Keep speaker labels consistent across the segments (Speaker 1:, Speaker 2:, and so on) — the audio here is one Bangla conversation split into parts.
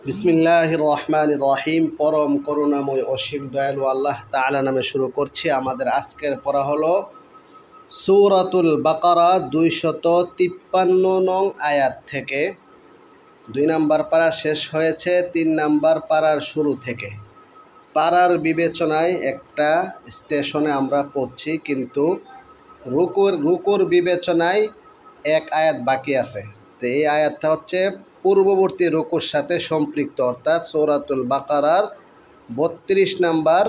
Speaker 1: বিসমিল্লাহির রহমানির রহিম। পরম করুণাময় অসীম দয়ালু আল্লাহ তাআলা নামে শুরু করছি। আমাদের আজকের পড়া হলো সূরাতুল বাকারা 253 নং আয়াত থেকে। 2 নাম্বার পারা শেষ হয়েছে, 3 নাম্বার পারার শুরু থেকে। পারার বিবেচনায় একটা স্টেশনে আমরা পড়ছি, কিন্তু রুকুর বিবেচনায় এক আয়াত বাকি আছে। তো এই আয়াতটা হচ্ছে পূর্ববর্তী রুকুর সাথে সম্পৃক্ত, অর্থাৎ সূরাতুল বাকারার 32 নাম্বার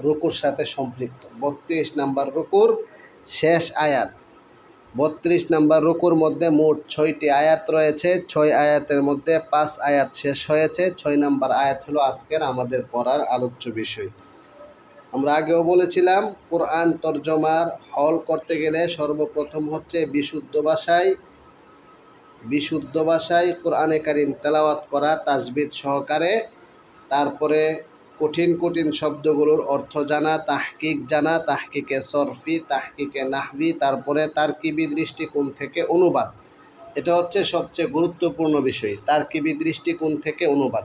Speaker 1: রুকুর সাথে সম্পৃক্ত। 32 নাম্বার রুকুর শেষ আয়াত। 32 নাম্বার রুকুর মধ্যে মোট 6টি আয়াত রয়েছে। 6 আয়াতের মধ্যে 5 আয়াত শেষ হয়েছে। 6 নাম্বার আয়াত হলো আজকের আমাদের পড়ার আলোচ্য বিষয়। আমরা আগেও বলেছিলাম, কোরআন তরজমার হল করতে গেলে সর্বপ্রথম হচ্ছে বিশুদ্ধ ভাষায় কোরআনে কারীম তেলাওয়াত করা তাজবিদ সহকারে, তারপরে কঠিন কঠিন শব্দগুলোর অর্থ জানা, তাহকিকে সরফি, তাহকিকে নাহবি, তারপরে তারকিবি দৃষ্টিকোণ থেকে অনুবাদ। এটা হচ্ছে সবচেয়ে গুরুত্বপূর্ণ বিষয়, তারকিবি দৃষ্টিকোণ থেকে অনুবাদ।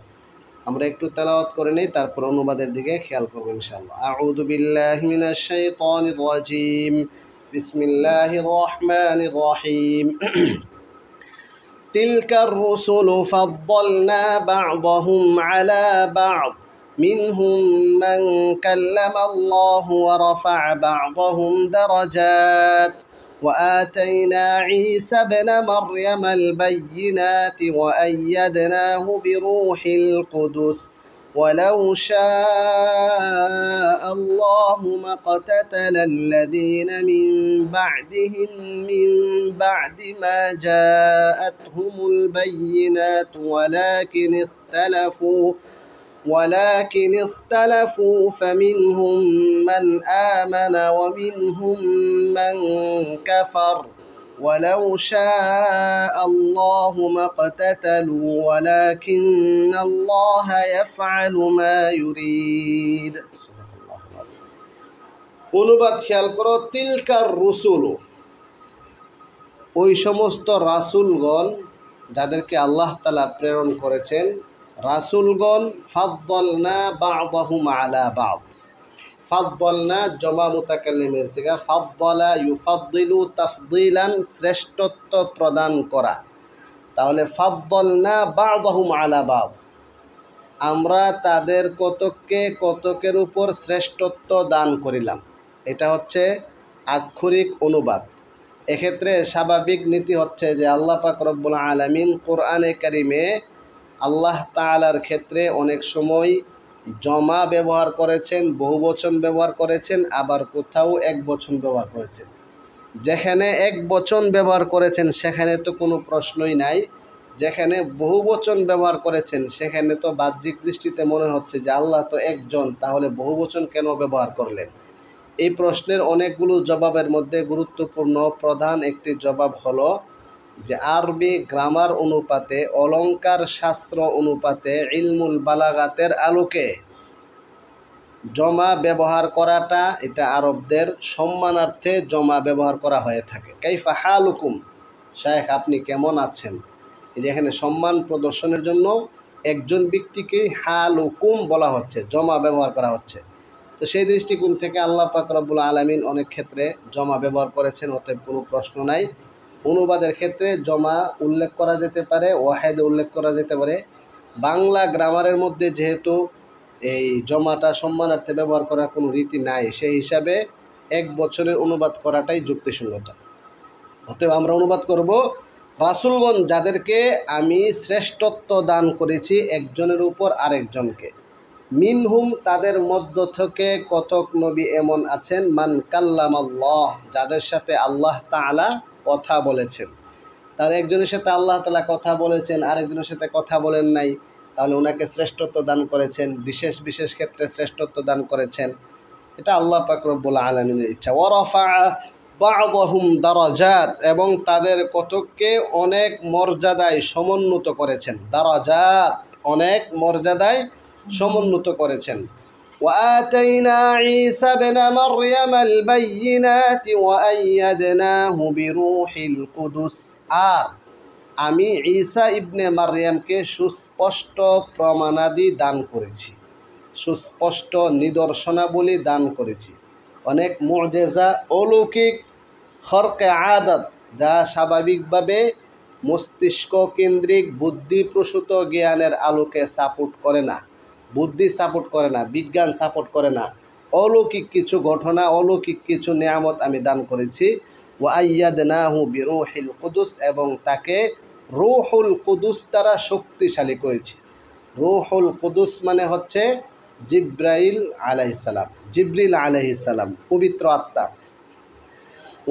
Speaker 1: আমরা একটু তেলাওয়াত করে নেই, তারপর অনুবাদের দিকে খেয়াল করব ইনশাআল্লাহ। আউযু বিল্লাহি মিনাশ শাইতানির রাজিম। বিসমিল্লাহির রহমানির রহিম। তিলকার রুসুলু ফাদ্দালনা বা'দাহুম আলা বা'দ মিনহুম মান কাল্লামা আল্লাহু ওয়া রাফা'a বা'দাহুম দারাজাত وآتينا عيسى ابن مريم البينات وأيدناه بروح القدس ولو شاء الله ما اقتتل الذين من بعدهم من بعد ما جاءتهم البينات ولكن اختلفوا فمنهم من آمن ومنهم من كفر ولو شاء الله ما اقتتلوا ولكن الله يفعل ما يريد। অনুবাদ খেয়াল করো। তিলকার রুসুলু, ওই সমস্ত রাসূলগণ যাদেরকে আল্লাহ তাআলা প্রেরণ করেছেন, রাসূলগণ ফাদ্দালনা বা'দাহুম আলা বা'দ। ফাদ্দালনা জমা মুতাকাল্লিমের সিগা, ফাদ্দালা ইউফাদ্দিলু তাফদীলান, শ্রেষ্ঠত্ব প্রদান করা। তাহলে ফাদ্দালনা বা'দাহুম আলা বা'দ, আমরা তাদের কতকের উপর শ্রেষ্ঠত্ব দান করিলাম। এটা হচ্ছে আক্ষরিক অনুবাদ। এক্ষেত্রে স্বাভাবিক নীতি হচ্ছে যে আল্লাহ পাক রব্বুল আলামিন কোরআনে কারিমে আল্লাহ তাআলার ক্ষেত্রে অনেক সময় জমা ব্যবহার করেছেন, বহুবচন ব্যবহার করেছেন, আবার কোথাও একবচন ব্যবহার করেছেন। যেখানে একবচন ব্যবহার করেছেন সেখানে তো কোনো প্রশ্নই নাই। যেখানে বহুবচন ব্যবহার করেছেন সেখানে তো বাহ্যিক দৃষ্টিতে মনে হচ্ছে যে আল্লাহ তো একজন, তাহলে বহুবচন কেন ব্যবহার করলেন? এই প্রশ্নের অনেকগুলো জবাবের মধ্যে গুরুত্বপূর্ণ প্রধান একটি জবাব হলো যে আরবি গ্রামার অনুপাতে, অলঙ্কার শাস্ত্র অনুপাতে, ইলমুল বালাগাতের আলোকে জমা ব্যবহার করাটা এটা আরবদের সম্মানার্থে জমা ব্যবহার করা হয়ে থাকে। কাইফা হালুকুম, শায়েখ আপনি কেমন আছেন? এই যে এখানে সম্মান প্রদর্শনের জন্য একজন ব্যক্তিকে হালুকুম বলা হচ্ছে, জমা ব্যবহার করা হচ্ছে। তো সেই দৃষ্টিকোণ থেকে আল্লাহ পাক রব্বুল আলামিন অনেক ক্ষেত্রে জমা ব্যবহার করেছেন, অতএব কোনো প্রশ্ন নাই। অনুবাদের ক্ষেত্রে জমা উল্লেখ করা যেতে পারে, ওয়াহেদ উল্লেখ করা যেতে পারে। বাংলা গ্রামারের মধ্যে যেহেতু এই জমাটা সম্মানার্থে ব্যবহার করার কোনো রীতি নাই, সেই হিসাবে এক বছরের অনুবাদ করাটাই যুক্তিসঙ্গত। অতএব আমরা অনুবাদ করব, রাসূলগণ যাদেরকে আমি শ্রেষ্ঠত্ব দান করেছি একজনের উপর আরেকজনকে। মিনহুম, তাদের মধ্য থেকে কতক নবী এমন আছেন, মান কাল্লামাল্লাহ, যাদের সাথে আল্লাহ তাআলা কথা বলেছেন। তার একজনের সাথে আল্লাহ তাআলা কথা বলেছেন, আরেকজনের সাথে কথা বলেন নাই, তাহলে ওনাকে শ্রেষ্ঠত্ব দান করেছেন, বিশেষ বিশেষ ক্ষেত্রে শ্রেষ্ঠত্ব দান করেছেন। এটা আল্লাহ পাক রব্বুল আলামিনের ইচ্ছা। ওয়া রাফা'a বা'দাহুম দারাজাত, এবং তাদের কতককে অনেক মর্যাদায় সমুন্নত করেছেন। দারাজাত, অনেক মর্যাদায় সমুন্নত করেছেন। وآتينا عيسى ابن مريم البينات وأيدناه بروح القدس। আর আমি ঈসা ইবনে মারইয়ামকে সুস্পষ্ট প্রমাণাদি দান করেছি, সুস্পষ্ট নিদর্শনাবলী দান করেছি, অনেক মুজেজা অলৌকিক খরকে আদাত, যা স্বাভাবিকভাবে মস্তিষ্ক কেন্দ্রিক বুদ্ধিপ্রসূত জ্ঞানের আলোকে সাপোর্ট করে না, বুদ্ধি সাপোর্ট করে না, বিজ্ঞান সাপোর্ট করে না। অলৌকিক কিছু ঘটনা, অলৌকিক কিছু নিয়ামত আমি দান করেছি। ওয়া আইয়াদনাহু বিরূহিল কুদুস, এবং তাকে রূহুল কুদুস দ্বারা শক্তিশালী করেছি। রূহুল কুদুস মানে হচ্ছে জিব্রাইল আলাইহিস সালাম, জিবরিল আলাইহিস সালাম, পবিত্র আত্মা।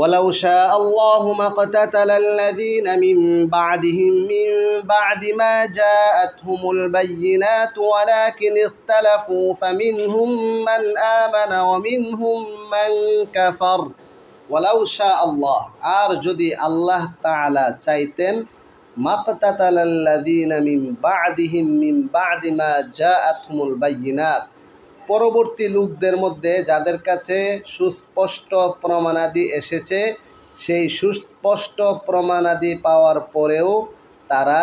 Speaker 1: ولو شاء الله ما اقتتل الذين من بعدهم من بعد ما جاءتهم البينات ولكن اختلفوا فمنهم من آمن ومنهم من كفر ولو شاء الله, আর যদি আল্লাহ তাআলা চাইতেন, মাকতাতালাল্লাযীনা মিন বা'দিহিম মিন বা'দি মা জাআতহুমুল বায়্যিনাত, পরবর্তী লোকদের মধ্যে যাদের কাছে সুস্পষ্ট প্রমাণাদি এসেছে, সেই সুস্পষ্ট প্রমাণাদি পাওয়ার পরেও তারা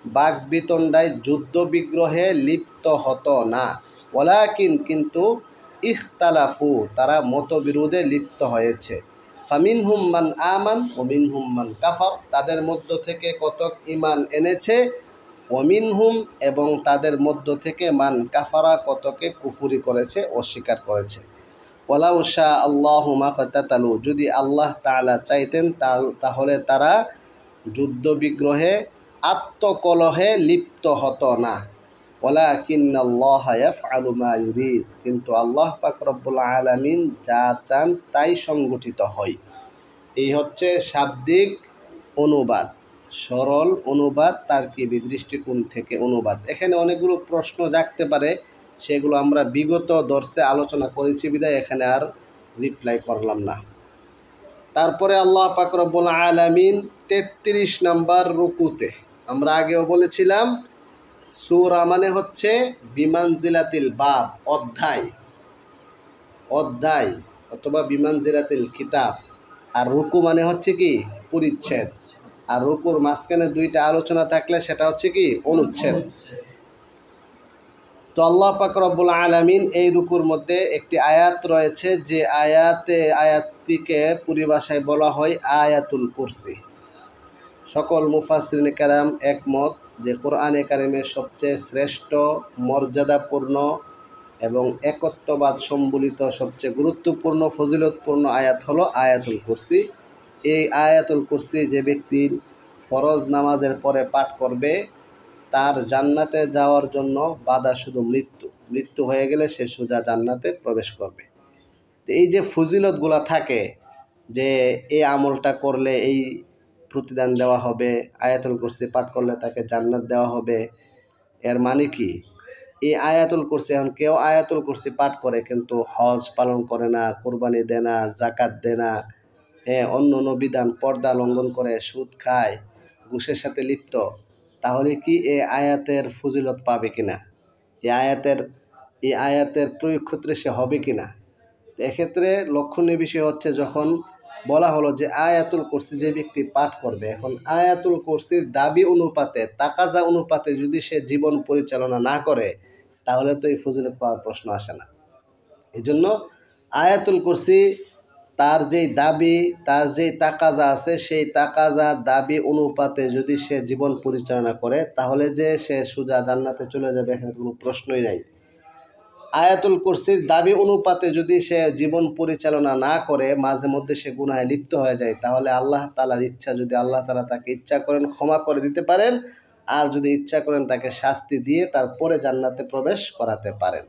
Speaker 1: বাকবিতণ্ডায়, যুদ্ধ বিগ্রহে লিপ্ত হতো না। ওয়ালাকিন, কিন্তু ইখতালাফু, তারা মতবিরোধে লিপ্ত হয়েছে। ফামিনহুম মান আমান ওয়া মিনহুম মান কাফার, তাদের মধ্য থেকে কতক ঈমান এনেছে, ওয়ামিনহুম, এবং তাদের মধ্য থেকে মান কাফারা, কতকে কুফরি করেছে, অস্বীকার করেছে। ওয়ালাউ শা আল্লাহু মাকতাতালু, যদি আল্লাহ তাআলা চাইতেন তাহলে তারা যুদ্ধ বিগ্রহে, আত্মকলহে লিপ্ত হতো না। ওয়ালাকিন্নাল্লাহা ইয়াফআলু মা ইউরিদ, কিন্তু আল্লাহ পাক রব্বুল আলামিন যা চান তাই সংগঠিত হয়। এই হচ্ছে শাব্দিক অনুবাদ, সরল অনুবাদ, তারকিবী দৃষ্টিকোণ থেকে অনুবাদ। এখানে অনেকগুলো প্রশ্ন জাগতে পারে, সেগুলো আমরা বিগত দর্সে আলোচনা করেছি বিধায় এখানে আর রিপ্লাই করলাম না। তারপরে আল্লাহ পাক রব্বুল আলামিন 33 নম্বর রুকুতে, আমরা আগেও বলেছিলাম সূরা মানে হচ্ছে বিমানজিলাতিল বাব, অধ্যায়, অধ্যায় অথবা বিমানজিলাতিল কিতাব, আর রুকু মানে হচ্ছে কি পরিচ্ছেদ, আর রুকুর মাঝখানে দুইটা আলোচনা থাকলে সেটা হচ্ছে কি অনুচ্ছেদ। তো আল্লাহ পাক রব্বুল আলামিন এই রুকুর মধ্যে একটি আয়াত রয়েছে, যে আয়াতটিকে পরিভাষায় বলা হয় আয়াতুল কুরসি। সকল মুফাসসিরিন কেরাম একমত যে কোরআনে কারিমের সবচেয়ে শ্রেষ্ঠ, মর্যাদাপূর্ণ এবং একত্ববাদ সম্বলিত সবচেয়ে গুরুত্বপূর্ণ, ফজিলতপূর্ণ আয়াত হলো আয়াতুল কুরসি। এই আয়াতুল কুরসি যে ব্যক্তি ফরজ নামাজের পরে পাঠ করবে, তার জান্নাতে যাওয়ার জন্য বাধা শুধু মৃত্যু। মৃত্যু হয়ে গেলে সে সোজা জান্নাতে প্রবেশ করবে। তো এই যে ফজিলতগুলা থাকে, যে এই আমলটা করলে এই প্রতিদান দেওয়া হবে, আয়াতুল কুরসি পাঠ করলে তাকে জান্নাত দেওয়া হবে, এর মানে কি? এই আয়াতুল কুরসি, এখন কেউ আয়াতুল কুরসি পাঠ করে কিন্তু হজ পালন করে না, কোরবানি দেয় না, জাকাত দেয় না, অন্য অন্য বিধান, পর্দা লঙ্ঘন করে, সুদ খায়, ঘুষের সাথে লিপ্ত, তাহলে কি এই আয়াতের ফজিলত পাবে কিনা? এই আয়াতের প্রয়োগ ক্ষেত্রে সে হবে কিনা? এক্ষেত্রে লক্ষণীয় বিষয় হচ্ছে, যখন বলা হলো যে আয়াতুল কুরসি যে ব্যক্তি পাঠ করবে, এখন আয়াতুল কুরসির দাবি অনুপাতে, তাকাজা অনুপাতে যদি সে জীবন পরিচালনা না করে, তাহলে তো এই ফজিলত পাওয়ার প্রশ্ন আসে না। এই জন্য আয়াতুল কুরসি তার যেই দাবি, তার যেই তাকাজা আছে, সেই তাকাজা দাবি অনুপাতে যদি সে জীবন পরিচালনা করে, তাহলে যে সে সোজা জান্নাতে চলে যাবে, এখানে কোনো প্রশ্নই নাই। আয়াতুল কুরসির দাবি অনুপাতে যদি সে জীবন পরিচালনা না করে, মাঝে মধ্যে সে গুনাহে লিপ্ত হয়ে যায়, তাহলে আল্লাহ তাআলার ইচ্ছা, যদি আল্লাহ তাআলা তাকে ইচ্ছা করেন ক্ষমা করে দিতে পারেন, আর যদি ইচ্ছা করেন তাকে শাস্তি দিয়ে তারপরে জান্নাতে প্রবেশ করাতে পারেন।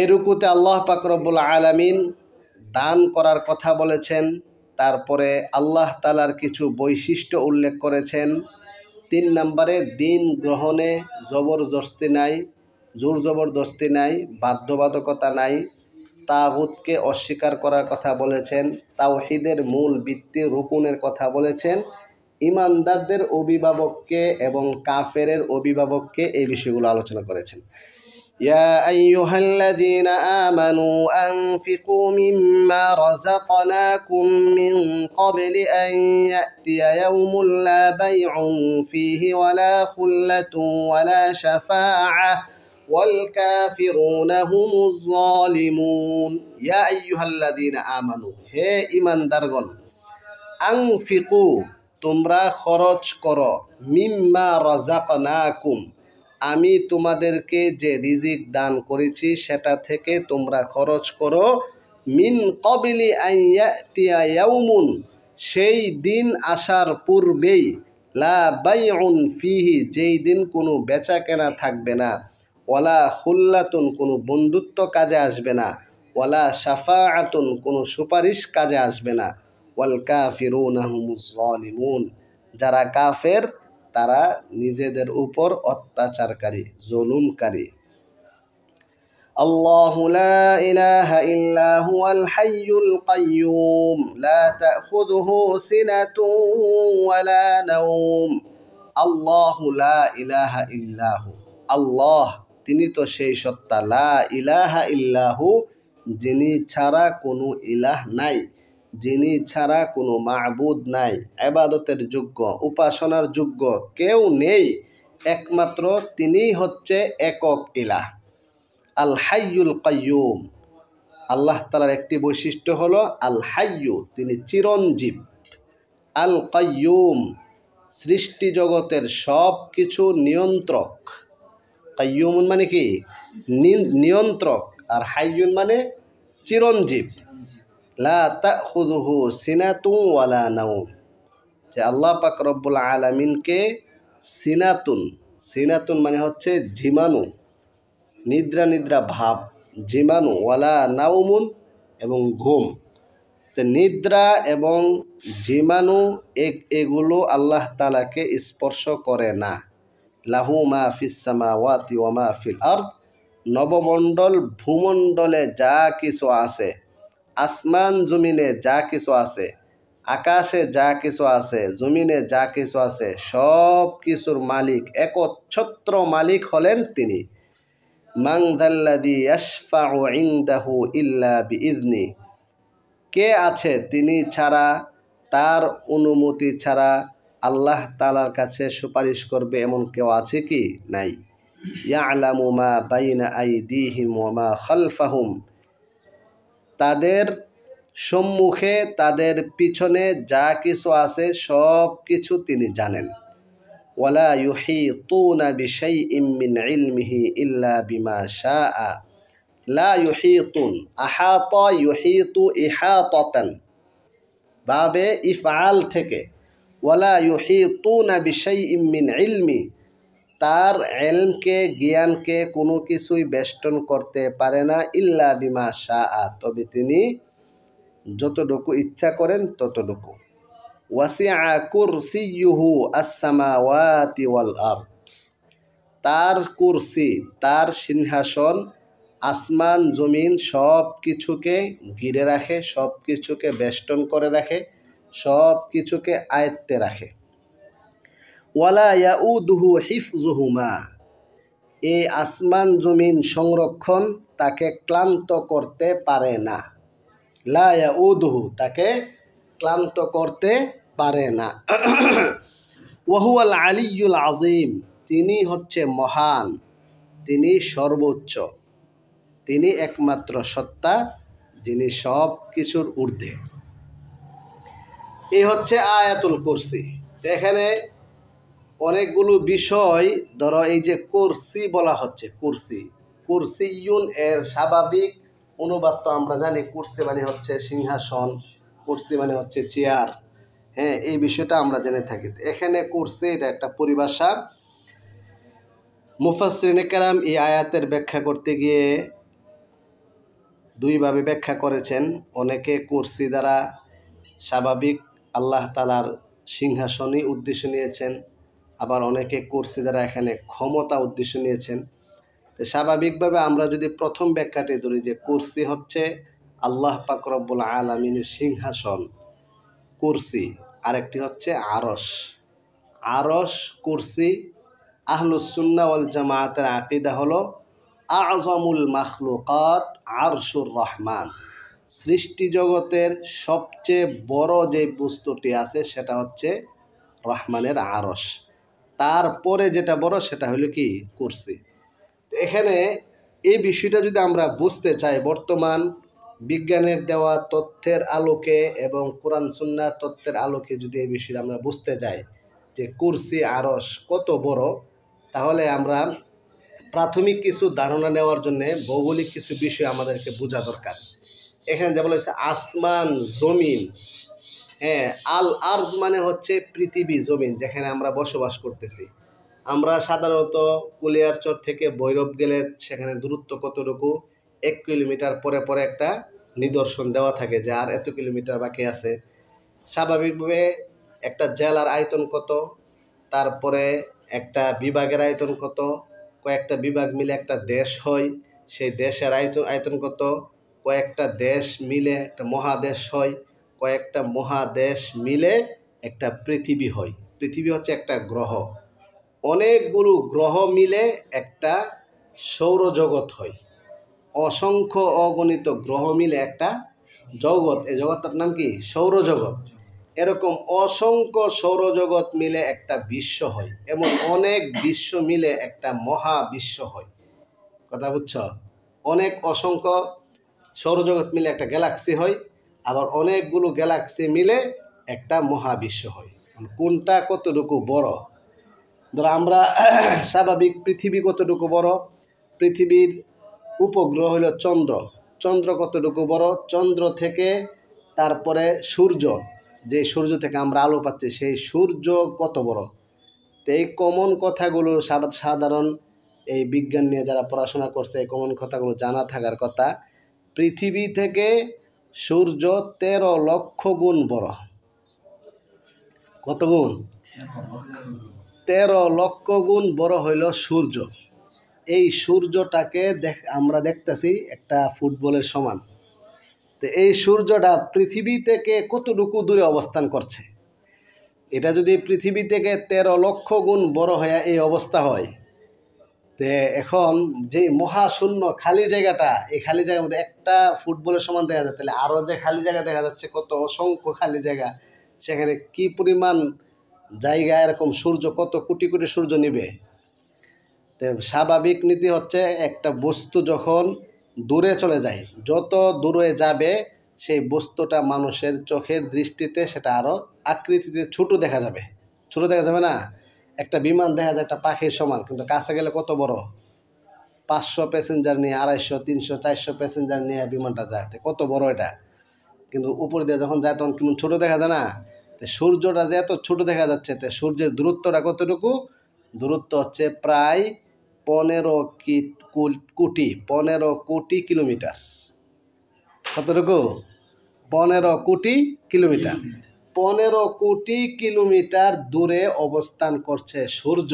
Speaker 1: এই রুকুতে আল্লাহ পাক রব্বুল আলামিন দান করার কথা বলেছেন, তারপরে আল্লাহ তাআলার কিছু বৈশিষ্ট্য উল্লেখ করেছেন। 3 নম্বরে দিন গ্রহণে জবরদস্তি নাই, জোর জবরদস্তি নাই, বাধ্যবাধকতা নাই, তাগুতকে অস্বীকার করার কথা বলেছেন, তাওহীদের মূল ভিত্তি রুকুনের কথা বলেছেন, ইমানদারদের অভিভাবককে এবং কাফেরের অভিভাবককে, এই বিষয়গুলো আলোচনা করেছেন। يا أيها الذين آمنوا أنفقوا مما رزقناكم من قبل أن يأتي يوم لا بيع فيه ولا خلة ولا شفاعة والكافرون هم الظالمون يا أيها الذين آمنوا هي إيمان درغن أنفقوا তোমরা খরচ করো মিম্মা রাযাকনাকুম আমি তোমাদেরকে যে রিজিক দান করেছি সেটা থেকে তোমরা খরচ করো মিন ক্বাবলি আন ইয়াতিয়া ইয়াউমুন সেই দিন আসার পূর্বেই লা বাইউন ফিহি যেই দিন কোনো বেচা কেনা থাকবে না ওয়ালা খুল্লাতুন কোনো বন্ধুত্ব কাজে আসবে না ওয়ালা শাফাআতুন কোনো সুপারিশ কাজে আসবে না ওয়াল কাফিরুনা হুমুজ যালিমুন যারা কাফের তারা নিজেদের উপর অত্যাচারকারী জুলুমকারী আল্লাহু লা ইলাহা ইল্লা হুয়াল হাইয়ুল কাইয়্যুম লা তাখুযুহু সিনাতুন ওয়ালা নাওম আল্লাহু লা ইলাহা ইল্লাহু আল্লাহ তিনি তো সেই সত্তা লা ইলাহা ইল্লাহু যিনি ছাড়া কোনো ইলাহ নাই যিনি ছাড়া কোনো মাবুদ নাই ইবাদতের যোগ্য উপাসনার যোগ্য কেউ নেই একমাত্র তিনিই হচ্ছে একক ইলাহ আল হাইয়ুল কাইয়্যুম আল্লাহ তাআলার একটি বৈশিষ্ট্য হলো আল হাইয়্যু তিনি চিরঞ্জীব আল কাইয়্যুম সৃষ্টি জগতের সব কিছু নিয়ন্ত্রক কাইয়্যুম মানে কি নিয়ন্ত্রক আর হাইয়ুন মানে চিরঞ্জীব লা তাখুযুহু সিনাতুন ওয়ালা নাওম যে আল্লাহ পাক রব্বুল আলামিনকে সিনাতুন মানে হচ্ছে ঝিমানো নিদ্রা নিদ্রা ভাব ঝিমানো ওয়ালা নাওমুন এবং ঘুম তো নিদ্রা এবং ঝিমানো এগুলো আল্লাহ তাআলাকে স্পর্শ করে না লাহু মা ফিস সামাওয়াতি ওয়া মা ফিল আরদ নবমণ্ডল ভূমণ্ডলে যা কিছু আছে আসমান জমিনে যা কিছু আছে আকাশে যা কিছু আছে জমিনে যা কিছু আছে সব কিছুর মালিক একচ্ছত্র মালিক হলেন তিনি মান যাল্লাযী ইয়াশফাউ ইনদাহু ইল্লা বিইذনি কে আছে তিনি ছাড়া তার অনুমতি ছাড়া আল্লাহ তাআলার কাছে সুপারিশ করবে এমন কেউ আছে কি নাই ইয়ালামু মা বাইনা আইদিহিম ওয়া মা খালফাহুম তাদের সম্মুখে তাদের পিছনে যা কিছু আছে সব কিছু তিনি জানেন ওয়ালা ইউহিতুনা বিশাইইম মিন ইলমিহি ইল্লা বিমা শাআ লা ইউহিতুন আহাতা ইউহিতু ইহাতাতান বাবে ইফআল থেকে ওয়ালা ইউহিতুনা বিশাইইম মিন ইলমি তার ইলমকে জ্ঞানকে কোনো কিছুই বেষ্টন করতে পারে না ইল্লা বিমা শাআ তবে তিনি যতটুকু ইচ্ছা করেন ততটুকু ওয়াসিআ কুরসিয়ুহু আস-সামাওয়াতি ওয়াল আরদ তার কুরসি তার সিংহাসন আসমান জমিন সব কিছুকে ঘিরে রাখে সব কিছুকে বেষ্টন করে রাখে সব কিছুকে আয়ত্তে রাখে ওয়ালা ইয়াউদুহু হিফযুহুমা এই আসমান জমিন সংরক্ষণ তাকে ক্লান্ত করতে পারে না লা ইয়াউদুহু তাকে ক্লান্ত করতে পারে না ওয়া হুয়াল আলিয়্যুল আযীম তিনি হচ্ছে মহান তিনি সর্বোচ্চ তিনি একমাত্র সত্তা যিনি সব কিছুর ঊর্ধ্বে এই হচ্ছে আয়াতুল কুরসি এখানে অনেকগুলো বিষয় ধরো এই যে কুরসি বলা হচ্ছে কুরসিয়ুন এর স্বাভাবিক অনুবাদ তো আমরা জানি কুরসি মানে হচ্ছে সিংহাসন কুরসি মানে হচ্ছে চেয়ার হ্যাঁ এই বিষয়টা আমরা জেনে থাকি এখানে কুরসি এটা একটা পরিভাষা মুফাসসিরিনে কেরাম এই আয়াতের ব্যাখ্যা করতে গিয়ে দুইভাবে ব্যাখ্যা করেছেন অনেকে কুরসি দ্বারা স্বাভাবিক আল্লাহ তাআলার সিংহাসনই উদ্দেশ্য নিয়েছেন আবার অনেকে কুরসি দ্বারা এখানে ক্ষমতা উদ্দেশ্য নিয়েছেন স্বাভাবিকভাবে আমরা যদি প্রথম ব্যাখ্যাটি ধরি যে কুরসি হচ্ছে আল্লাহ পাক রব্বুল আলামিনের সিংহাসন কুরসি আরেকটি হচ্ছে আরশ কুরসি আহলুস সুন্নাহ ওয়াল জামাআতের আকীদা হলো আযমুল মাখলুকাত আরশুর রহমান, সৃষ্টি জগতের সবচেয়ে বড় যে বস্তুটি আছে সেটা হচ্ছে রহমানের আরশ। তারপরে যেটা বড় সেটা হলো কি? কুরসি। এখানে এই বিষয়টা যদি আমরা বুঝতে চাই, বর্তমান বিজ্ঞানের দেওয়া তথ্যের আলোকে এবং কোরআন সুন্নাহর তথ্যের আলোকে যদি এই বিষয়টা আমরা বুঝতে যাই যে কুরসি আরশ কত বড়, তাহলে আমরা প্রাথমিক কিছু ধারণা নেওয়ার জন্য ভৌগোলিক কিছু বিষয় আমাদেরকে বোঝা দরকার। এখানে যেমন হচ্ছে আসমান, জমিন, হ্যাঁ, আল আরদ মানে হচ্ছে পৃথিবী, জমিন যেখানে আমরা বসবাস করতেছি। আমরা সাধারণত কুলিয়ারচর থেকে ভৈরব গেলে সেখানে দূরত্ব কতটুকু, 1 কিলোমিটার পরে পরে একটা নিদর্শন দেওয়া থাকে যে আর এত কিলোমিটার বাকি আছে। স্বাভাবিকভাবে একটা জেলার আয়তন কত, তারপরে একটা বিভাগের আয়তন কত, কয়েকটা বিভাগ মিলে একটা দেশ হয়, সেই দেশের আয়তন কত, কয়েকটা দেশ মিলে একটা মহাদেশ হয়, কয়েকটা মহাদেশ মিলে একটা পৃথিবী হয়। পৃথিবী হচ্ছে একটা গ্রহ, অনেকগুলো গ্রহ মিলে একটা সৌরজগৎ হয়, অসংখ্য অগণিত গ্রহ মিলে একটা জগৎ, এই জগৎটার নাম কি? সৌরজগৎ। এরকম অসংখ্য সৌরজগৎ মিলে একটা বিশ্ব হয়, এমন অনেক বিশ্ব মিলে একটা মহাবিশ্ব হয়। কথা বুঝছ? অনেক অসংখ্য সৌরজগৎ মিলে একটা গ্যালাক্সি হয়, আবার অনেকগুলো গ্যালাক্সি মিলে একটা মহাবিশ্ব হয়। কোনটা কতটুকু বড়? ধরো আমরা স্বাভাবিক পৃথিবী কতটুকু বড়? পৃথিবীর উপগ্রহ হলো চন্দ্র। চন্দ্র কতটুকু বড়? চন্দ্র থেকে তারপরে সূর্য, যে সূর্য থেকে আমরা আলো পাচ্ছি সেই সূর্য কত বড়? তো এই কমন কথাগুলো সাধারণ এই বিজ্ঞান নিয়ে যারা পড়াশোনা করছে এই কমন কথাগুলো জানা থাকার কথা। পৃথিবী থেকে সূর্য 13 লক্ষ গুণ বড়। কত গুণ? 13 লক্ষ গুণ বড় হইল সূর্য। এই সূর্যটাকে আমরা দেখতেছি একটা ফুটবলের সমান। তো এই সূর্যটা পৃথিবী থেকে কতটুকু দূরে অবস্থান করছে? এটা যদি পৃথিবী থেকে 13 লক্ষ গুণ বড় হয়ে এই অবস্থা হয়, তে এখন যে মহাশূন্য খালি জায়গাটা, এই খালি জায়গার মধ্যে একটা ফুটবলের সমান দেখা যায়, তাহলে আরও যে খালি জায়গা দেখা যাচ্ছে কত অসংখ্য খালি জায়গা, সেখানে কি পরিমাণ জায়গা, এরকম সূর্য কত কোটি কোটি সূর্য নিবে। তো স্বাভাবিক নীতি হচ্ছে একটা বস্তু যখন দূরে চলে যায়, যত দূরে যাবে সেই বস্তুটা মানুষের চোখের দৃষ্টিতে সেটা আরও আকৃতিতে ছোট দেখা যাবে। ছোট দেখা যাবে না? একটা বিমান দেখা যায় একটা পাখির সমান, কিন্তু কাছে গেলে কত বড়? 500 প্যাসেঞ্জার নিয়ে, 250, 300, 400 প্যাসেঞ্জার নিয়ে বিমানটা যায়, কত বড় এটা। কিন্তু উপর দিয়ে যখন যায় তখন কেমন ছোট দেখা যায় না? তো সূর্যটা যে এত ছোট দেখা যাচ্ছে, তো সূর্যের দূরত্বটা কতটুকু? দূরত্ব হচ্ছে প্রায় 15 কোটি কিলোমিটার। কতটুকু? 15 কোটি কিলোমিটার। 15 কোটি কিলোমিটার দূরে অবস্থান করছে সূর্য।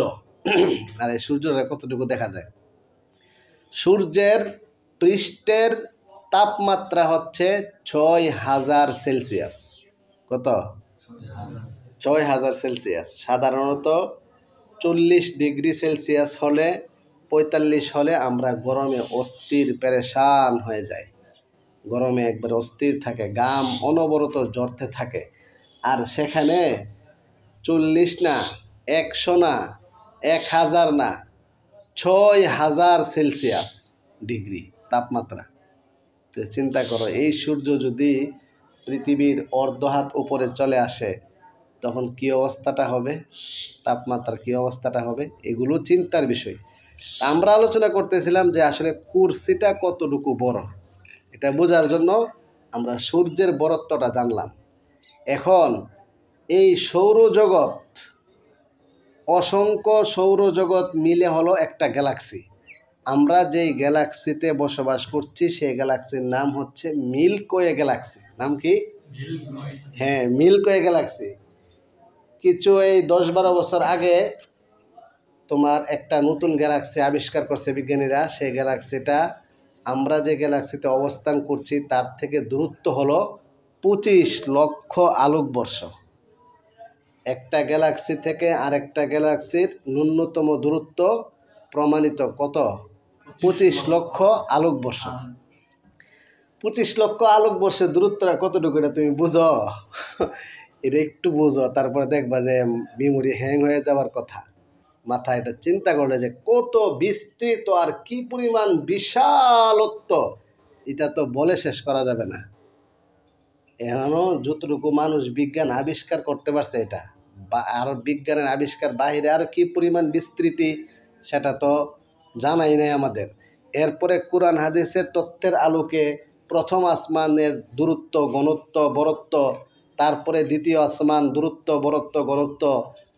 Speaker 1: আর এই সূর্যটা কতটুকু দেখা যায়? সূর্যের পৃষ্ঠের তাপমাত্রা হচ্ছে 6000 সেলসিয়াস। কত? 6000 সেলসিয়াস। সাধারণত 40 ডিগ্রি সেলসিয়াস হলে, 45 হলে আমরা গরমে অস্থির পেরেশান হয়ে যাই। গরমে একবার অস্থির থাকে, গাম অনবরত ঝরতে থাকে। আর সেখানে 40 না, 100 না, 1000 না, 6000 সেলসিয়াস ডিগ্রি তাপমাত্রা। তো চিন্তা করো, এই সূর্য যদি পৃথিবীর অর্ধহাত উপরে চলে আসে তখন কি অবস্থাটা হবে, তাপমাত্রার কি অবস্থাটা হবে, এগুলো চিন্তার বিষয়। আমরা আলোচনা করতেছিলাম যে আসলে কুরসিটা কতটুকু বড়, এটা বোঝার জন্য আমরা সূর্যের বড়ত্বটা জানলাম। এখন এই সৌরজগৎ, অসংখ্য সৌরজগৎ মিলে হলো একটা গ্যালাক্সি। আমরা যেই গ্যালাক্সিতে বসবাস করছি সেই গ্যালাক্সির নাম হচ্ছে মিল্কওয়ে গ্যালাক্সি। নাম কি? হ্যাঁ, মিল্কওয়ে গ্যালাক্সি। কিছু এই 10-12 বছর আগে তোমার একটা নতুন গ্যালাক্সি আবিষ্কার করছে বিজ্ঞানীরা। সেই গ্যালাক্সিটা আমরা যে গ্যালাক্সিতে অবস্থান করছি তার থেকে দূরত্ব হলো 25 লক্ষ আলোকবর্ষ। একটা গ্যালাক্সি থেকে আরেকটা গ্যালাক্সির ন্যূনতম দূরত্ব প্রমাণিত কত? 25 লক্ষ আলোকবর্ষ। 25 লক্ষ আলোকবর্ষের দূরত্বটা কতটুকু এটা তুমি বুঝো? এটা একটু বুঝো, তারপরে দেখবা যে মেমোরি হ্যাং হয়ে যাওয়ার কথা। মাথা এটা চিন্তা করলে যে কত বিস্তৃত আর কি পরিমাণ বিশালত্ব, এটা তো বলে শেষ করা যাবে না। এখনও যতটুকু মানুষ বিজ্ঞান আবিষ্কার করতে পারছে, এটা বা আরও বিজ্ঞানের আবিষ্কার বাহিরে আর কি পরিমাণ বিস্তৃতি, সেটা তো জানাই নাই আমাদের। এরপরে কোরআন হাদিসের তথ্যের আলোকে প্রথম আসমানের দূরত্ব, ঘনত্ব, বরত্ব, তারপরে দ্বিতীয় আসমান দূরত্ব, বরত্ব, ঘনত্ব,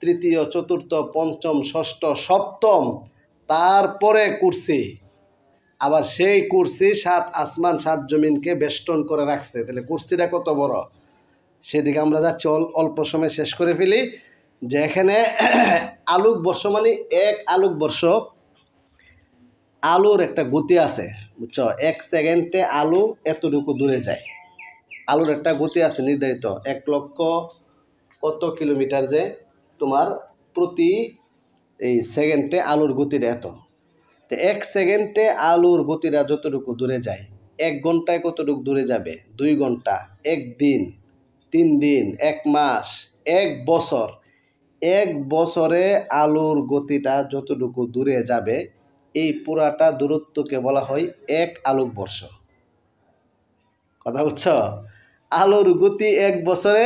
Speaker 1: তৃতীয়, চতুর্থ, পঞ্চম, ষষ্ঠ, সপ্তম, তারপরে কুরসি। আবার সেই কুরসি 7 আসমান 7 জমিনকে বেষ্টন করে রাখছে। তাহলে কুরসিটা কত বড়, সেদিকে আমরা যাচ্ছি। অল্প সময় শেষ করে ফেলি। যে এখানে আলোকবর্ষ মানে এক আলোকবর্ষ, আলোর একটা গতি আছে, বুঝছো? 1 সেকেন্ডে আলো এতটুকু দূরে যায়। আলোর একটা গতি আছে নির্ধারিত, 1 লক্ষ কত কিলোমিটার যে তোমার প্রতি এই সেকেন্ডে আলোর গতিটা এত। তো 1 সেকেন্ডে আলোর গতিটা যতটুকু দূরে যায়, 1 ঘন্টায় কতটুকু দূরে যাবে, 2 ঘন্টা, 1 দিন, 3 দিন, 1 মাস, 1 বছর। 1 বছরে আলোর গতিটা যতটুকু দূরে যাবে, এই পুরাটা দূরত্বকে বলা হয় 1 আলোকবর্ষ। কথা বুঝছো? আলোর গতি 1 বছরে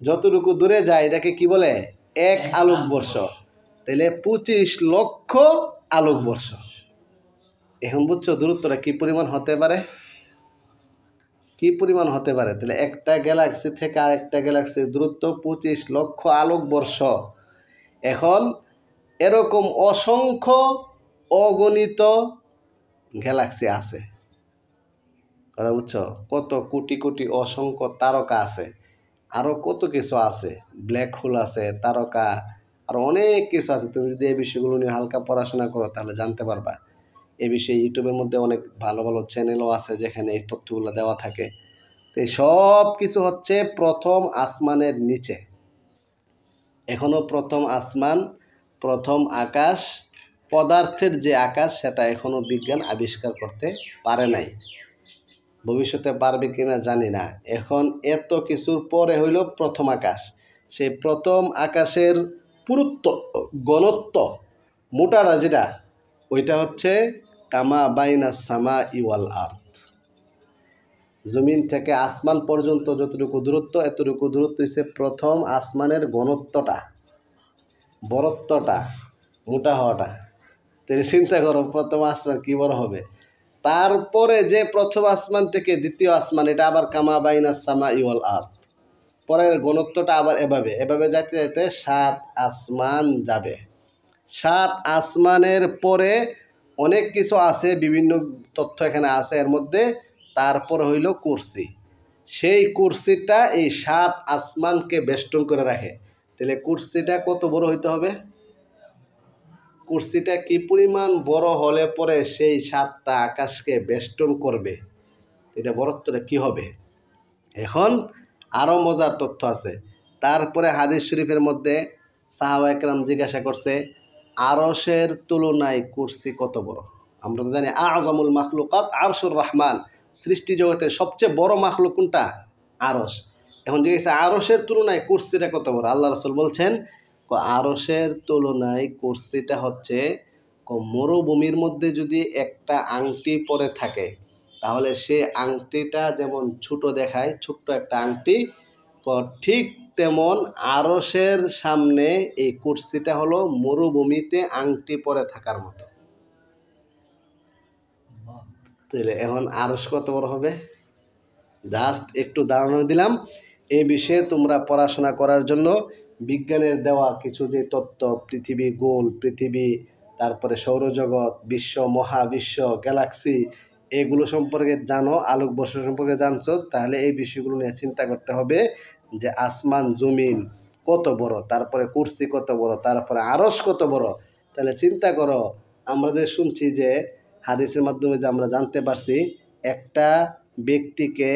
Speaker 1: যতটুকু দূরে যায়, এটাকে কি বলে? 1 আলোকবর্ষ। তাহলে 25 লক্ষ আলোকবর্ষ। এখন বুঝছো দূরত্বটা কি পরিমাণ হতে পারে, কি পরিমাণ হতে পারে? তাহলে একটা গ্যালাক্সি থেকে আরেকটা গ্যালাক্সির দূরত্ব 25 লক্ষ আলোকবর্ষ। এখন এরকম অসংখ্য অগণিত গ্যালাক্সি আছে। কথা বুঝছো? কত কোটি কোটি অসংখ্য তারকা আছে, আরও কত কিছু আছে, ব্ল্যাক হোল আছে, তারকা, আর অনেক কিছু আছে। তুমি যদি এই বিষয়গুলো নিয়ে হালকা পড়াশোনা করো তাহলে জানতে পারবা। এই বিষয়ে ইউটিউবের মধ্যে অনেক ভালো ভালো চ্যানেলও আছে যেখানে এই তথ্যগুলো দেওয়া থাকে। তো এই সব কিছু হচ্ছে প্রথম আসমানের নিচে। এখনও প্রথম আসমান, প্রথম আকাশ, পদার্থের যে আকাশ, সেটা এখনও বিজ্ঞান আবিষ্কার করতে পারে নাই। ভবিষ্যতে পারবে কিনা জানি না। এখন এত কিছুর পরে হইল প্রথম আকাশ। সেই প্রথম আকাশের পুরুত্ব, ঘনত্ব, মোটাটা যেটা, ওইটা হচ্ছে কামা বাইনা সামা ইওয়াল আর্থ। জমিন থেকে আসমান পর্যন্ত যতটুকু দূরত্ব, এতটুকু দূরত্ব হচ্ছে প্রথম আসমানের ঘনত্বটা, বরত্বটা, মোটা হওয়াটা। তাহলে চিন্তা করো প্রথম আসমান কী বড় হবে। তারপরে যে প্রথম আসমান থেকে দ্বিতীয় আসমান, এটা আবার কামা বাইনা সামা ইওয়াল আর্থ। পরের ঘনত্বটা আবার এভাবে এভাবে যাইতে যাইতে 7 আসমান যাবে। 7 আসমানের পরে অনেক কিছু আছে, বিভিন্ন তথ্য এখানে আছে এর মধ্যে। তারপর হইল কুরসি। সেই কুরসিটা এই 7 আসমানকে বেষ্টন করে রাখে। তাহলে কুরসিটা কত বড় হইতে হবে, কুরসিটা কি পরিমাণ বড় হলে পরে সেই 7টা আকাশকে বেষ্টন করবে, এটা বড়ত্বটা কি হবে। এখন আরও মজার তথ্য আছে। তারপরে হাদিস শরীফের মধ্যে সাহাবা একরাম জিজ্ঞাসা করছে, আরশের তুলনায় কুরসি কত বড়? আমরা তো জানি আযমুল মাখলুকাত আরশুর রহমান, সৃষ্টি জগতের সবচেয়ে বড় মাখলুক কোনটা? আরশ। এখন জিজ্ঞাসা আরশের তুলনায় কুরসিটা কত বড়? আল্লাহ রাসূল বলছেন, আরশের তুলনায় কুরসিটা হচ্ছে মরুভূমির মধ্যে যদি একটা আংটি পরে থাকে, তাহলে সে আংটিটা যেমন ছোট দেখায়, ছোট্ট একটা আংটি, ঠিক তেমন আরশের সামনে এই কুরসিটা হলো মরুভূমিতে আংটি পরে থাকার মতো। তাহলে এখন আরশ কত বড় হবে? জাস্ট একটু ধারণা দিলাম। এই বিষয়ে তোমরা পড়াশোনা করার জন্য বিজ্ঞানের দেওয়া কিছু যে তত্ত্ব, পৃথিবী গোল, পৃথিবী, তারপরে সৌরজগৎ, বিশ্ব, মহাবিশ্ব, গ্যালাক্সি, এগুলো সম্পর্কে জানো, আলোকবর্ষ সম্পর্কে জানছো, তাহলে এই বিষয়গুলো নিয়ে চিন্তা করতে হবে যে আসমান জমিন কত বড়, তারপরে কুরসি কত বড়, তারপরে আরশ কত বড়। তাহলে চিন্তা করো, আমরা যে শুনছি যে হাদিসের মাধ্যমে যে আমরা জানতে পারছি, একটা ব্যক্তিকে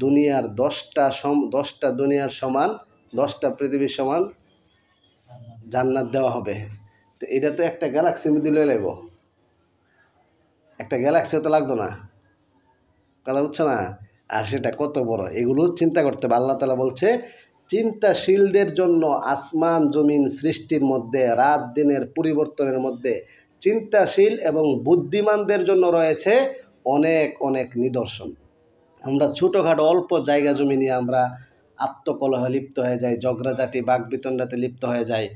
Speaker 1: দুনিয়ার 10টা দুনিয়ার সমান, 10টা পৃথিবীর সমান জান্নাত দেওয়া হবে। তো এটা তো একটা গ্যালাক্সির মধ্যে লয়ে নেব। একটা গ্যালাক্সিও তো লাগতো না, কথা বুঝছো না? আর সেটা কত বড়, এগুলো চিন্তা করতে হবে। আল্লাহ তাআলা বলছে চিন্তাশীলদের জন্য আসমান জমিন সৃষ্টির মধ্যে, রাত দিনের পরিবর্তনের মধ্যে চিন্তাশীল এবং বুদ্ধিমানদের জন্য রয়েছে অনেক অনেক নিদর্শন। আমরা ছোটোখাটো অল্প জায়গা জমি নিয়ে আমরা আত্মকলহে লিপ্ত হয়ে যাই, ঝগড়াঝাটি বাকবিতণ্ডাতে লিপ্ত হয়ে যাই।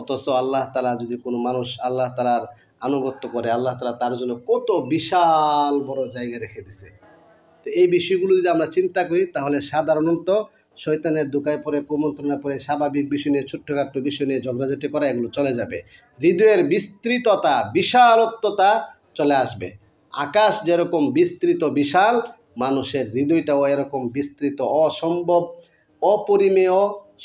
Speaker 1: অথচ আল্লাহ তাআলা যদি কোনো মানুষ আল্লাহ তাআলার আনুগত্য করে, আল্লাহ তাআলা তার জন্য কত বিশাল বড় জায়গা রেখে দিছে। তো এই বিষয়গুলো যদি আমরা চিন্তা করি তাহলে সাধারণত শয়তানের দোকায় পড়ে, কুমন্ত্রণা পড়ে স্বাভাবিক বিষয় নিয়ে, ছোট্টখাট্ট বিষয় নিয়ে ঝগড়াঝাটি করা এগুলো চলে যাবে। হৃদয়ের বিস্তৃততা, বিশালত্বতা চলে আসবে। আকাশ যেরকম বিস্তৃত বিশাল, মানুষের হৃদয়টাও এরকম বিস্তৃত, অসম্ভব, অপরিমেয়,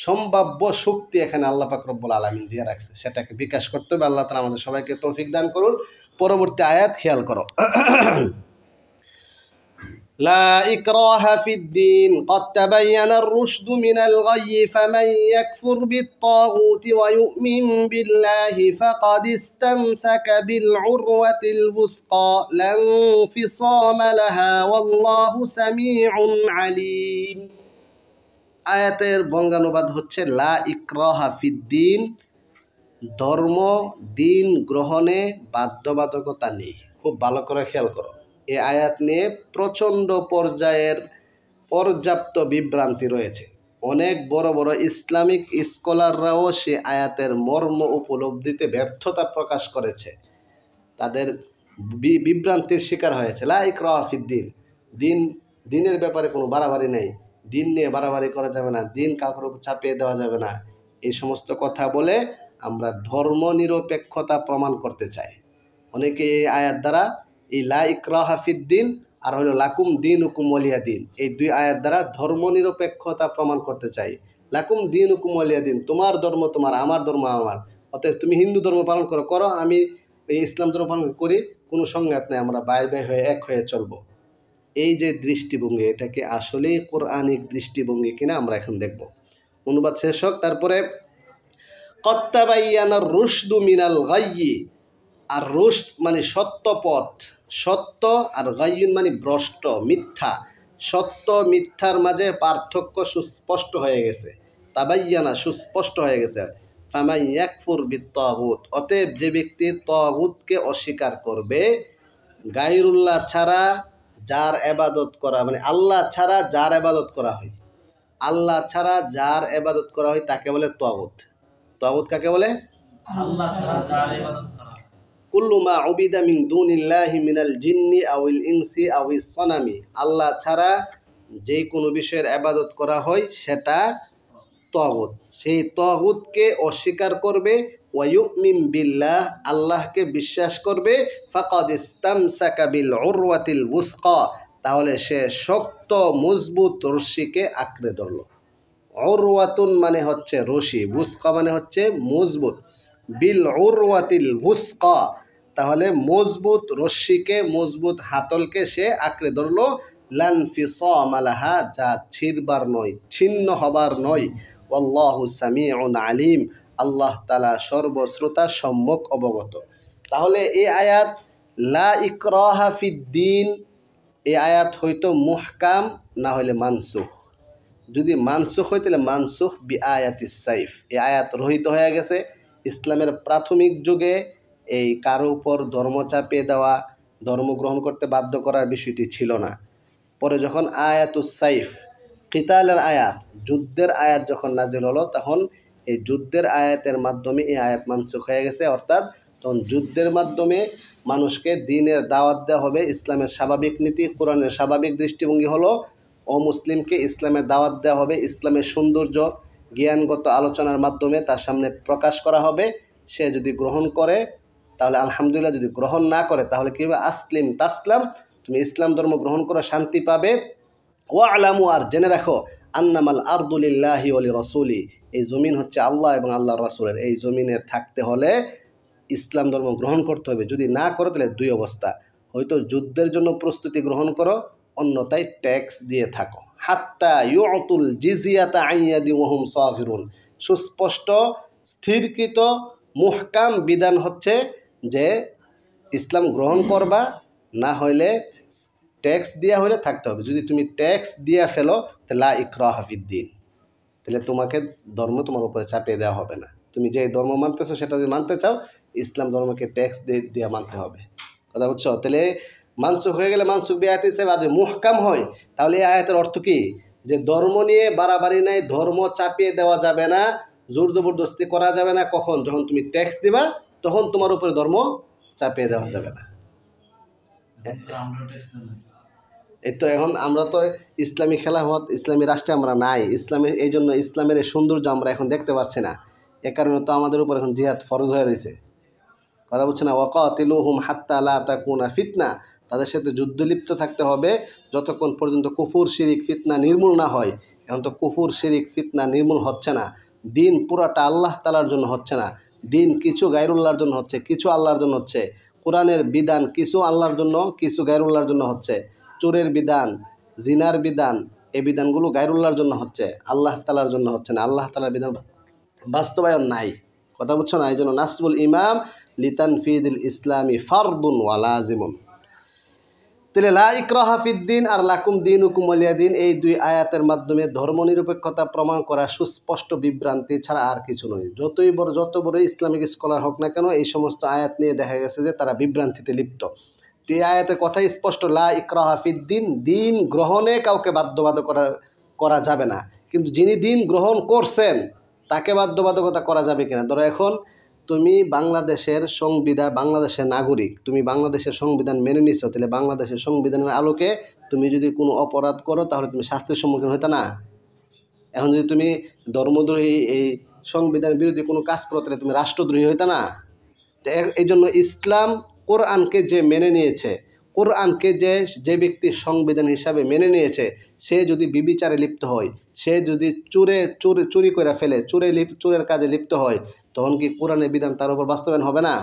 Speaker 1: সম্ভাব্য শক্তি এখানে আল্লাহ পাক রব্বুল আলামিন দিয়ে রাখছে। সেটাকে বিকাশ করতে হবে। আল্লাহ তাআলা আমাদের সবাইকে তৌফিক দান করুন। পরবর্তী আয়াত খেয়াল করো। لا إكراه في الدين قد تبين الرشد من الغي فمن يكفر بالطاغوت ويؤمن بالله فقد استمسك بالعروة الوثقى لا انفصام لها والله سميع عليم। আয়াতের বঙ্গানুবাদ হচ্ছে লা ইকরাহা ফিদ্দিন, ধর্ম দিন গ্রহণে বাধ্যবাধকতা নেই। খুব ভালো করে খেয়াল করো। এই আয়াত নিয়ে প্রচণ্ড পর্যায়ের পর্যাপ্ত বিভ্রান্তি রয়েছে। অনেক বড় বড় ইসলামিক স্কলাররাও সে আয়াতের মর্ম উপলব্ধিতে ব্যর্থতা প্রকাশ করেছে, তাদের বিভ্রান্তির শিকার হয়েছে। লা ইকরাহা ফিদ্দিন, দিনের ব্যাপারে কোনো বাড়াবাড়ি নেই, দিন নিয়ে বাড়াবাড়ি করা যাবে না, দিন কাউর উপর চাপিয়ে দেওয়া যাবে না, এই সমস্ত কথা বলে আমরা ধর্ম নিরপেক্ষতা প্রমাণ করতে চাই। অনেকে এই আয়াত দ্বারা এই লা ইকরাহা ফিদ্দিন আর হলো লাকুম দীনুকুম ওয়ালিয়া দিন, এই দুই আয়াত দ্বারা ধর্ম নিরপেক্ষতা প্রমাণ করতে চাই। লাকুম দীনুকুম ওয়ালিয়া দিন, তোমার ধর্ম তোমার, আমার ধর্ম আমার, অতএব তুমি হিন্দু ধর্ম পালন করো, আমি এই ইসলাম ধর্ম পালন করি, কোনো সংঘাত নেই, আমরা ভাই ভাই হয়ে এক হয়ে চলবো। এই যে দৃষ্টিভঙ্গি, এটাকে আসলেই কোরআনিক দৃষ্টিভঙ্গি কিনা আমরা এখন দেখব। অনুবাদ শেষ হোক, তারপরে কদ তাবায়্যানা রুশদু মিনাল গায়্যি, আর রুশদ মানে সত্য পথ, সত্য, আর গায়্যুন মানে ভ্রষ্ট, মিথ্যা। সত্য মিথ্যার মাঝে পার্থক্য সুস্পষ্ট হয়ে গেছে। তাবায়্যানা সুস্পষ্ট হয়ে গেছে। ফামান ইয়াকফুর বিত্তাগুত, অতএব যে ব্যক্তি তাগুতকে অস্বীকার করবে, গায়রুল্লাহ ছাড়া যার ইবাদত করা, মানে আল্লাহ ছাড়া যার ইবাদত করা হয়, আল্লাহ ছাড়া যার ইবাদত করা হয় তাকে বলে তাগুত। তাগুত কাকে বলে?
Speaker 2: আল্লাহ ছাড়া যার ইবাদত করা হয়।
Speaker 1: কুল্লু মা উবিদা মিন দুনিল্লাহি মিনাল জিন্নি আউল ইনসি আউইস সনামি, আল্লাহ ছাড়া যে কোনো বিষয়ের ইবাদত করা হয় সেটা তাগুত। সেই তাগুতকে অস্বীকার করবে, ওয়ায়ুমিন বিল্লাহ, আল্লাহকে বিশ্বাস করবে, ফাকাদ ইসতামসাকা বিল উরওয়াতিল ওয়াসকা, তাহলে সে শক্ত মজবুত রশিকে আঁকড়ে ধরল। উরওয়াতুন মানে হচ্ছে রশি, ওয়াসকা মানে হচ্ছে মজবুত। বিল উরওয়াতিল ওয়াসকা, তাহলে মজবুত রশ্মিকে, মজবুত হাতলকে সে আঁকড়ে ধরল। লান ফিসামা লাহা, যা ছিঁড়বার নয়, ছিন্ন হবার নয়। আল্লাহু সামিউন আলিম, আল্লাহ তাআলা সর্বশ্রোতা, সম্যক অবগত। তাহলে এই আয়াত লা ইকরাহা ফিদ্দিন, এই আয়াত হয়তো মুহকাম, না হলে মানসুখ। যদি মানসুখ হয় তাহলে মানসুখ বি আয়াতিস সাইফ, এই আয়াত রহিত হয়ে গেছে। ইসলামের প্রাথমিক যুগে এই কারো উপর ধর্ম চাপিয়ে দেওয়া, ধর্ম গ্রহণ করতে বাধ্য করার বিষয়টি ছিল না। পরে যখন আয়াতুস সাইফ, কিতালের আয়াত, যুদ্ধের আয়াত যখন নাজিল হলো, তখন এই যুদ্ধের আয়াতের মাধ্যমে এই আয়াত মানসুখ হয়ে গেছে। অর্থাৎ তখন যুদ্ধের মাধ্যমে মানুষকে দ্বীনের দাওয়াত দেওয়া হবে। ইসলামের স্বাভাবিক নীতি, কোরআনের স্বাভাবিক দৃষ্টিভঙ্গি হলো অমুসলিমকে ইসলামের দাওয়াত দেওয়া হবে, ইসলামের সৌন্দর্য জ্ঞানগত আলোচনার মাধ্যমে তার সামনে প্রকাশ করা হবে। সে যদি গ্রহণ করে তাহলে আলহামদুলিল্লাহ, যদি গ্রহণ না করে তাহলে কী হবে? আসলিম তাসলাম, তুমি ইসলাম ধর্ম গ্রহণ করে শান্তি পাবে। ওয়া আলামু, আর জেনে রাখো, আন্নামাল আরদুলিল্লাহি ওয়ালি রসুলি, এই জমিন হচ্ছে আল্লাহ এবং আল্লাহর রসুলের। এই জমিনে থাকতে হলে ইসলাম ধর্ম গ্রহণ করতে হবে। যদি না করো তাহলে দুই অবস্থা, হয়তো যুদ্ধের জন্য প্রস্তুতি গ্রহণ করো, অন্যথায় ট্যাক্স দিয়ে থাকো। হাত্তা ইউতুল জিজিয়াতা আইয়াদি ওয়াহুম সাগিরুন, সুস্পষ্ট স্থিরকৃত মুহকাম বিধান হচ্ছে যে ইসলাম গ্রহণ করবা, না হইলে ট্যাক্স দিয়া হলে থাকতে হবে। যদি তুমি ট্যাক্স দিয়া ফেলো তাহলে লা ইকরাহা ফিদ্দিন, তাহলে তোমাকে ধর্ম তোমার উপরে চাপিয়ে দেওয়া হবে না। তুমি যে ধর্ম মানতেছো সেটা যদি মানতে চাও, ইসলাম ধর্মকে ট্যাক্স দিয়ে মানতে হবে। কথা বুঝছো? তাহলে মানসুখ হয়ে গেলে মানসুখ বিআয়াত হিসেবে, আর যদি মুহকাম হয় তাহলে এই আয়াতের অর্থ কি? যে ধর্ম নিয়ে বাড়াবাড়ি নাই, ধর্ম চাপিয়ে দেওয়া যাবে না, জোর জবরদস্তি করা যাবে না। কখন? যখন তুমি ট্যাক্স দিবা তখন তোমার উপরে ধর্ম চাপিয়ে দেওয়া যাবে না। এই তো এখন আমরা তো ইসলামী খেলাফত, ইসলামী রাষ্ট্রে আমরা নাই। ইসলামের এই জন্য ইসলামের এই সৌন্দর্য আমরা এখন দেখতে পাচ্ছি না। এ কারণে তো আমাদের উপর এখন জিহাদ ফরজ হয়ে রয়েছে। কথা বলছে না? ওয়াকাতিলুহুম হাত্তা লা তাকুনা ফিতনা, তাদের সাথে যুদ্ধ লিপ্ত থাকতে হবে যতক্ষণ পর্যন্ত কুফুর শিরিক ফিতনা নির্মূল না হয়। এখন তো কুফুর শিরিক ফিতনা নির্মূল হচ্ছে না। দিন পুরাটা আল্লাহ তাআলার জন্য হচ্ছে না, দিন কিছু গায়রুল্লাহর জন্য হচ্ছে, কিছু আল্লাহর জন্য হচ্ছে। কোরআনের বিধান কিছু আল্লাহর জন্য, কিছু গায়রুল্লাহর জন্য হচ্ছে। চোরের বিধান, জিনার বিধান, এই বিধানগুলো গায়রুল্লাহর জন্য হচ্ছে, আল্লাহ তাআলার জন্য হচ্ছে না। আল্লাহ তাআলার বিধান বাস্তবায়ন নাই। কথা বুঝছো না? এই জন্য নাসবুল ইমাম লিতানফিদিল ইসলামী ফারদুন ওয়া লাজিমুন। তাহলে লা ইকরাহা ফিদ্দিন আর লাকুম দীনুকুম ওয়ালিয়া দিন, এই দুই আয়াতের মাধ্যমে ধর্মনিরপেক্ষতা প্রমাণ করা সুস্পষ্ট বিভ্রান্তি ছাড়া আর কিছু নয়। যত বড় ইসলামিক স্কলার হোক না কেন, এই সমস্ত আয়াত নিয়ে দেখা গেছে যে তারা বিভ্রান্তিতে লিপ্ত। এই আয়াতের কথাই স্পষ্ট, লা ইকরাহা ফিদ্দিন, দিন গ্রহণে কাউকে বাধ্যবাধকতা করা যাবে না। কিন্তু যিনি দিন গ্রহণ করছেন তাকে বাধ্যবাধকতা করা যাবে কিনা? ধরো এখন তুমি বাংলাদেশের সংবিধান, বাংলাদেশের নাগরিক, তুমি বাংলাদেশের সংবিধান মেনে নিছো, তাহলে বাংলাদেশের সংবিধানের আলোকে তুমি যদি কোনো অপরাধ করো তাহলে তুমি শাস্তির সম্মুখীন হইতে না। এখন যদি তুমি ধর্মদ্রোহী, এই সংবিধান বিরোধী কোনো কাজ করো তাহলে তুমি রাষ্ট্রদ্রোহী হইতে না। তো এই জন্য ইসলাম কোরআনকে যে মেনে নিয়েছে, কোরআনকে যে ব্যক্তি সংবিধান হিসাবে মেনে নিয়েছে, সে যদি বিবিচারে লিপ্ত হয়, সে যদি চুরি করে ফেলে, চোরের কাজে লিপ্ত হয়, তখন কি কোরআনের বিধান তার উপর বাস্তবায়ন হবে না?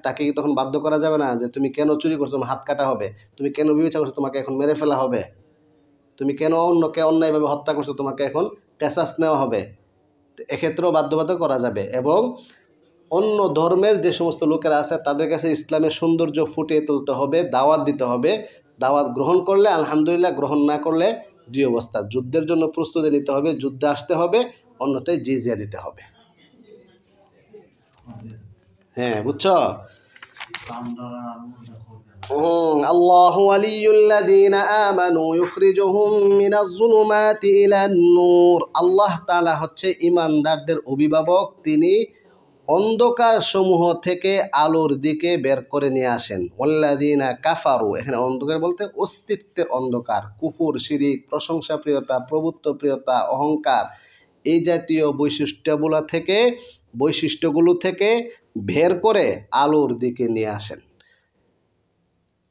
Speaker 1: তাকে কি তখন বাধ্য করা যাবে না যে তুমি কেন চুরি করছো, হাত কাটা হবে? তুমি কেন বিবেচনা করছো, তোমাকে এখন মেরে ফেলা হবে? তুমি কেন অন্যকে অন্যায়ভাবে হত্যা করছো, তোমাকে এখন কেসাস নেওয়া হবে? এক্ষেত্রেও বাধ্যবাধকতা করা যাবে। এবং অন্য ধর্মের যে সমস্ত লোকেরা আছে তাদের কাছে ইসলামের সৌন্দর্য ফুটিয়ে তুলতে হবে, দাওয়াত দিতে হবে। দাওয়াত গ্রহণ করলে আলহামদুলিল্লাহ, গ্রহণ না করলে দুই অবস্থা, যুদ্ধের জন্য প্রস্তুতি নিতে হবে, যুদ্ধে আসতে হবে, অন্যথায় জিজিয়া দিতে হবে। হ্যাঁ, বুঝছো? আল্লাহু ওয়ালিয়ুল্লাযীনা আমানু ইউখরিজুহুম মিনাজ যুলুমাতি ইলান নূর। আল্লাহ তাআলা হচ্ছে ঈমানদারদের অভিভাবক, তিনি অন্ধকার সমূহ থেকে আলোর দিকে বের করে নিয়ে আসেন। ওয়াল্লাযীনা কাফারু, এখানে অন্ধকার বলতে অস্তিত্বের অন্ধকার, কুফর, শিরিক, প্রশংসাপ্রিয়তা, প্রভুত্বপ্রিয়তা, অহংকার, এই জাতীয় বৈশিষ্ট্যগুলো থেকে বের করে আলোর দিকে নিয়ে আসেন।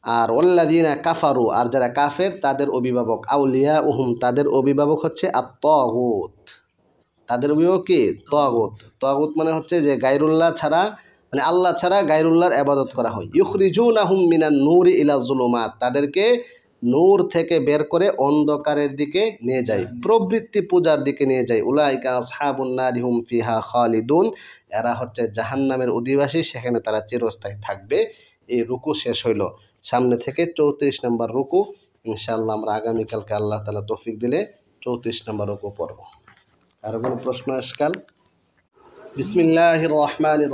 Speaker 1: আর ওয়াল্লাযীনা কাফারু, আর যারা কাফের তাদের অভিভাবক, আউলিয়া উহুম, তাদের অভিভাবক হচ্ছে আত-তাগুত। তাদের অভিভাবক কি? তাগুত। তাগুত মানে হচ্ছে যে গায়রুল্লাহ ছাড়া, মানে আল্লাহ ছাড়া গায়রুল্লাহর ইবাদত করা হয়। ইউখরিজুনাহুম মিনান নূরি ইলা যুলুমাত, তাদেরকে নূর থেকে বের করে অন্ধকারের দিকে নিয়ে যায়, প্রবৃত্তি পূজার দিকে নিয়ে যায়। উলাইকা আসহাবুন নারি হুম ফিহা খালিদুন, এরা হচ্ছে জাহান্নামের অধিবাসী, সেখানে তারা চিরস্থায়ী থাকবে। এই রুকু শেষ হইল। সামনে থেকে 34 নম্বর রুকু ইনশাআল্লাহ আমরা আগামীকালকে আল্লাহ তাআলা তৌফিক দিলে 34 নম্বর রুকু পড়ব। আর কোনো প্রশ্ন আজকাল? বিসমিল্লাহির রহমানির